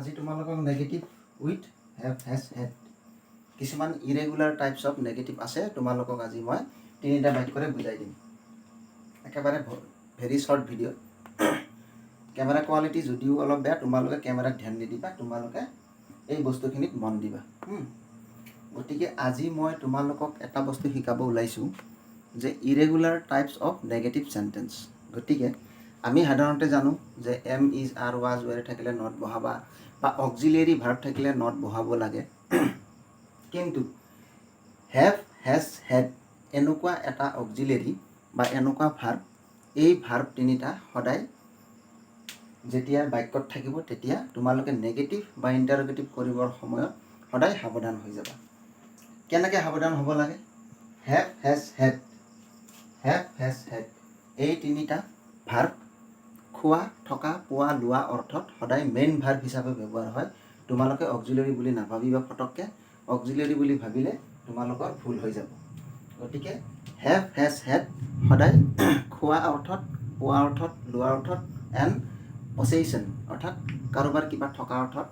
আজি তোমালোকক negative with have has head কিছুমান ইৰেগুলাৰ টাইপছ অফ নেগেটিভ আছে তোমালোকক আজি মই তিনিটা বাক্যৰে বুজাই দিম একেবাৰে very short video' camera quality যদিও অলপ বেয়া তোমালোকে কেমেৰাত ধ্যান নিদিবা তোমালোকে এই বস্তুখিনিত মন দিবা গতিকে আজি মই তোমালোকক এটা বস্তু শিকাব ওলাইছোঁ যে irregular types of negative sentence গতিকে আমি সাধাৰণতে জানো যে এম ইজ আৰ ৱাজ ৱেৰ থাকিলে নট বহাবা বা অক্সিলিয়েৰী ভাৰ্ব থাকিলে নট বহাব লাগে কিন্তু হেভ হেজ হেড এনেকুৱা এটা অক্সিলিয়েৰী বা এনেকুৱা ভাৰ্ব এই ভাৰ্ব তিনিটা সদায় যেতিয়া বাক্যত থাকিব তেতিয়া তোমালোকে নেগেটিভ বা ইণ্টাৰগেটিভ কৰিবৰ সময়ত সদায় সাৱধান হৈ যাবা কেনেকৈ সাৱধান হ'ব লাগে হেভ হেজ হেড এই তিনিটা ভাৰ্ব খোৱা থকা পোৱা লোৱা অৰ্থত সদায় মেইন ভাৰ্ব হিচাপে ব্যৱহাৰ হয় তোমালোকে অক্সিলিয়েৰী বুলি নাভাবিবা ফটককৈ অক্সিলিয়েৰী বুলি ভাবিলে তোমালোকৰ ভুল হৈ যাব গতিকে হেভ হেজ হেড সদায় খোৱা অৰ্থত পোৱা অৰ্থত লোৱা অৰ্থত এণ্ড পছেইশ্যন অৰ্থাৎ কাৰোবাৰ কিবা থকা অৰ্থত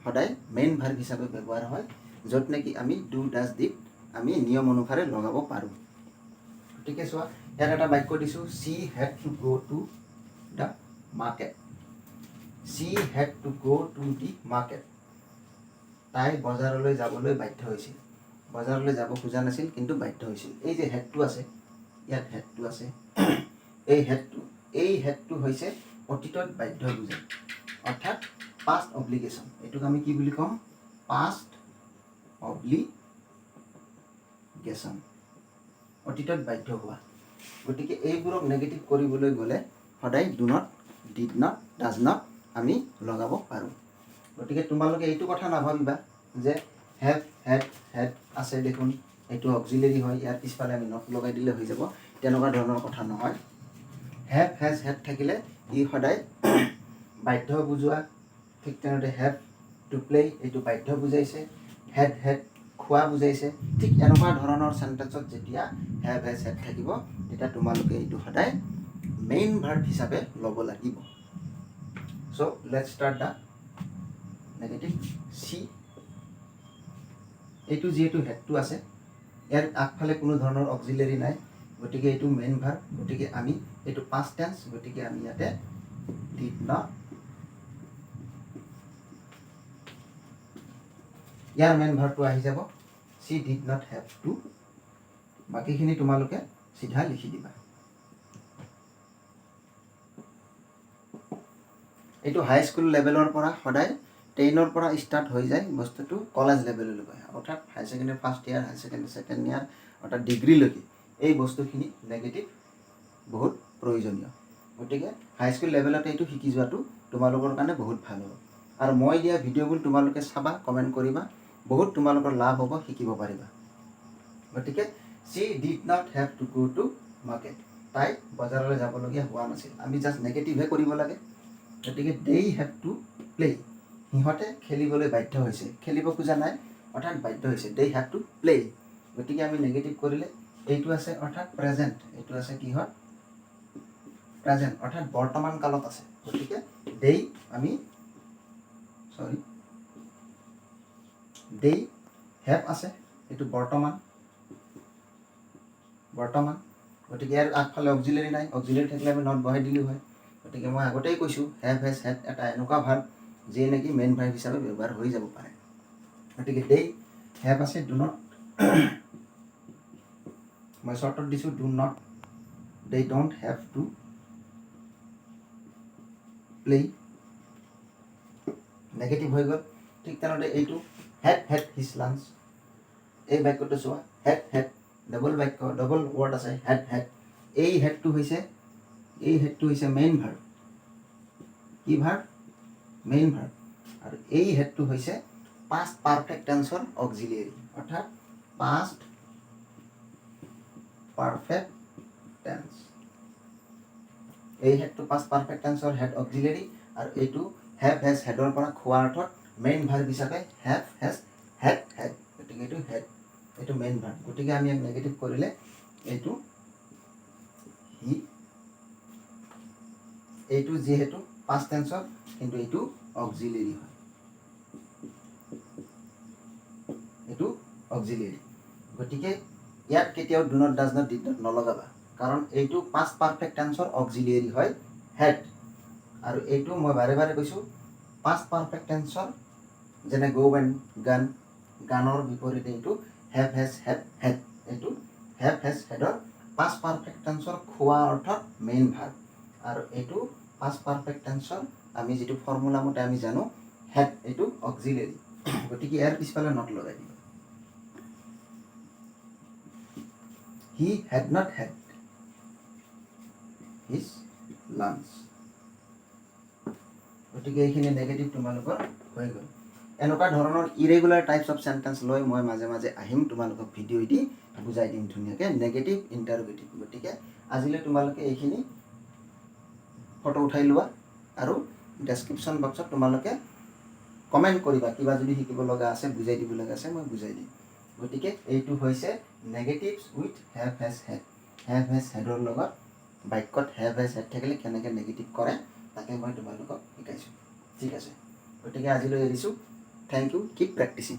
সদায় মেইন ভাৰ্ব হিচাপে ব্যৱহাৰ হয় য'ত নেকি আমি ডু ডাজ ডিড আমি নিয়ম অনুসাৰে লগাব পাৰোঁ গতিকে চোৱা ইয়াত এটা বাক্য দিছোঁ চি হেড টু গ' to the market C head to গ' টু দি মাৰ্কেট তাই বজাৰলৈ যাবলৈ বাধ্য হৈছিল বজাৰলৈ যাব খোজা নাছিল কিন্তু বাধ্য হৈছিল এই যে হেডটো আছে ইয়াত হেডটো আছে এই হেডটো হৈছে অতীতত বাধ্য বুজায় অৰ্থাৎ পাষ্ট অব্লিগেশ্যন এইটোক আমি কি বুলি ক'ম পাষ্ট অব্লিগেশ্যন অতীতত বাধ্য হোৱা গতিকে এইবোৰক নেগেটিভ কৰিবলৈ গ'লে সদায় do not did not does not আমি লগাব পাৰোঁ গতিকে তোমালোকে এইটো কথা নাভাবিবা যে হেভ হেড হেড আছে দেখোন এইটো অক্সিলিয়েৰী হয় ইয়াৰ পিছফালে আমি নট লগাই দিলে হৈ যাব তেনেকুৱা ধৰণৰ কথা নহয় হেভ হেজ হেড থাকিলে ই সদায় বাধ্য বুজোৱা ঠিক তেনেদৰে হেভ টু প্লে এইটো বাধ্য বুজাইছে হেড হেড খোৱা বুজাইছে ঠিক এনেকুৱা ধৰণৰ চেণ্টেন্সত যেতিয়া হেভ হেজ হেড থাকিব তেতিয়া তোমালোকে এইটো সদায় মেইন ভাৰ্ব হিচাপে ল'ব লাগিব so' let's start the negative চি এইটো যিহেতু হেডটো আছে ইয়াৰ আগফালে কোনো ধৰণৰ অক্সিলিয়েৰী নাই গতিকে এইটো মেইন ভাৰ্ব গতিকে আমি এইটো পাষ্ট টেন্স গতিকে আমি ইয়াতে ডিড নট ইয়াৰ মেইন ভাৰ্বটো আহি যাব C did not have to বাকীখিনি তোমালোকে চিধা লিখি দিবা এইটো হাইস্কুল লেভেলৰ পৰা সদায় 10ৰ পৰা ষ্টাৰ্ট হৈ যায় বস্তুটো কলেজ লেভেললৈকে অৰ্থাৎ higher secondary first year higher secondary second year অৰ্থাৎ ডিগ্ৰীলৈকে এই বস্তুখিনি নেগেটিভ বহুত প্ৰয়োজনীয় গতিকে হাইস্কুল লেভেলতে এইটো শিকি যোৱাটো তোমালোকৰ কাৰণে বহুত ভাল হ'ব আৰু মই দিয়া ভিডিঅ'বোৰ তোমালোকে চাবা কমেণ্ট কৰিবা বহুত তোমালোকৰ লাভ হ'ব শিকিব পাৰিবা গতিকে C did not have to গ' টু মাৰ্কেট তাই বজাৰলৈ যাবলগীয়া হোৱা নাছিল আমি জাষ্ট নেগেটিভহে কৰিব লাগে গতিকে দে হেভ টু প্লে সিহঁতে খেলিবলৈ বাধ্য হৈছে খেলিব খোজা নাই অৰ্থাৎ বাধ্য হৈছে দে হেভ টু প্লে গতিকে আমি নেগেটিভ কৰিলে এইটো আছে অৰ্থাৎ প্ৰেজেণ্ট এইটো আছে কিহত প্ৰেজেণ্ট অৰ্থাৎ বৰ্তমান কালত আছে গতিকে দে আমি দে হেভ আছে এইটো বৰ্তমান গতিকে ইয়াৰ আগফালে অক্সিলিয়েৰী নাই অক্সিলিয়েৰী থাকিলে আমি নট বহাই দিলোঁ হয় গতিকে মই আগতেই কৈছোঁ হেভ হেজ হেড এটা এনেকুৱা ভাৰ্ব যিয়ে নেকি মেইন ভাৰ্ব হিচাপে ব্যৱহাৰ হৈ যাব পাৰে গতিকে দে হেভ আছে ডু নট মই শ্বৰ্টত দিছোঁ do not they don't have to play negative হৈ গ'ল ঠিক তেনেদৰে এইটো হেড হিজ লাঞ্চ এই বাক্যটো চোৱা হেড ডবল বাক্য ডবল ৱৰ্ড আছে হেড এই হেডটো হৈছে মেইন ভাৰ্ব কি ভাৰ্ব মেইন ভাৰ্ব আৰু এই হেডটো হৈছে পাষ্ট পাৰফেক্ট টেন্সৰ অক্সিলিয়েৰী অৰ্থাৎ পাষ্ট পাৰফেক্ট টেন্স এই হেডটো পাষ্ট পাৰফেক্ট টেন্সৰ হেড অক্সিলিয়েৰী আৰু এইটো হেভ হেজ হেডৰ পৰা খোৱাৰ অৰ্থত মেইন ভাৰ্ব হিচাপে হেভ হেজ হেড গতিকে এইটো হেড এইটো মেইন ভাৰ্ব গতিকে আমি নেগেটিভ কৰিলে এইটো এইটো যিহেতু পাষ্ট টেন্সৰ কিন্তু এইটো অক্সিলিয়েৰী হয় অক্সিলিয়েৰি গতিকে ইয়াত কেতিয়াও do not does not did not নলগাবা কাৰণ এইটো পাষ্ট পাৰফেক্ট টেন্সৰ অক্সিলিয়েৰি হয় হেড আৰু এইটো মই বাৰে বাৰে কৈছোঁ পাষ্ট পাৰফেক্ট টেন্সৰ যেনে গো এণ্ড গান গানৰ বিপৰীতে এইটো হেভ হেজ হেড হেড এইটো হেভ হেজ হেডৰ পাষ্ট পাৰফেক্ট টেন্সৰ খোৱা অৰ্থত মেইন ভাৰ্ব আৰু এইটো পাষ্ট পাৰফেক্ট টেন্সৰ আমি যিটো ফৰ্মুলা মতে আমি জানো হেড এইটো অক্সিলিয়েৰি গতিকে ইয়াৰ পিছফালে নট লগাই দিম he had not head his lunch গতিকে এইখিনি নেগেটিভ তোমালোকৰ হৈ গ'ল এনেকুৱা ধৰণৰ ইৰেগুলাৰ টাইপছ অফ চেণ্টেন্স লৈ মই মাজে মাজে আহিম তোমালোকক ভিডিঅ' দি বুজাই দিম ধুনীয়াকৈ নেগেটিভ ইণ্টাৰোগেটিভ গতিকে আজিলৈ তোমালোকে এইখিনি ফটো উঠাই লোৱা আৰু ডেছক্ৰিপশ্যন বক্সত তোমালোকে কমেণ্ট কৰিবা কিবা যদি শিকিব লগা আছে বুজাই দিব লগা আছে মই বুজাই দিম গতিকে এইটো হৈছে negatives with have has had have has হেডৰ লগত বাক্যত হেভ হেজ হেড থাকিলে কেনেকৈ নেগেটিভ কৰে তাকে মই তোমালোকক শিকাইছোঁ ঠিক আছে গতিকে আজিলৈ এৰিছোঁ থেংক ইউ কিপ প্ৰেক্টিচিং